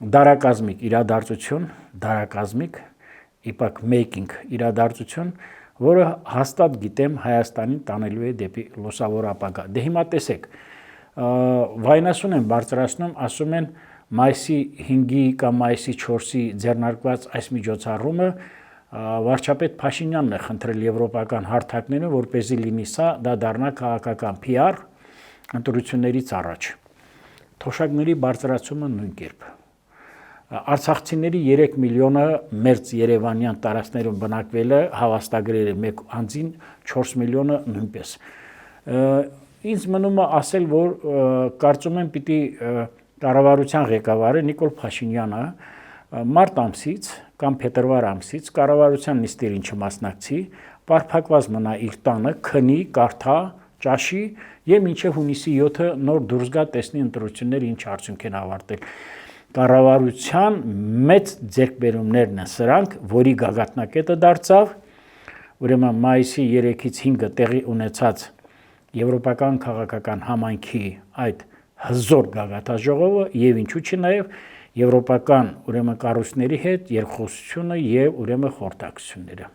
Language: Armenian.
դարակազմիկ իրադարձություն, իպակ making իրադարձություն, որը հաստատ գիտեմ Հայաստանին տանելու է դեպի լուսավոր ապագա։ Դե հիմա տեսեք, վայնասուն են բարձրացնում, ասում են մայիսի 5-ի կամ մայիսի 4-ի ձեռնարկված այս միջոցառումը վարչապետ Փաշինյանն է խնդրել եվրոպական հարթակներում, որպեսզի լինի սա, դա դառնա քաղաքական PR ընտրություններից առաջ։ Թոշակների բարձրացումը նույն կերպ։ Արցախցիների 3 միլիոնը մերձ Երևանյան տարածքներում բնակվել է, հավաստագրերը մեկ անձին 4 միլիոնը նույնպես։ Ինձ մնում է ասել, որ կարծում եմ պիտի կառավարության ղեկավարը Նիկոլ Փաշինյանը մարտ ամսից կամ փետրվար ամսից կառավարության նիստերին չմասնակցի, պարփակված մնա իր տանը, քնի, կարդա, ճաշի եւ մինչեւ հունիսի 7-ը նոր դուրս գա, տեսնի ընտրությունները ինչ արդյունք են ավարտել։ Կառավարության մեծ ձեռքբերումներն են սրանք, որի գագաթնակետը դարձավ ուրեմն մայիսի 3-ից 5-ը տեղի ունեցած եվրոպական քաղաքական համայնքի այդ հզոր գագաթաժողովը եւ ինչու՞ չի նաեւ եվրոպական ուրեմն կառույցների հետ երկխոսությունը եւ ուրեմն խորհրդակցությունները։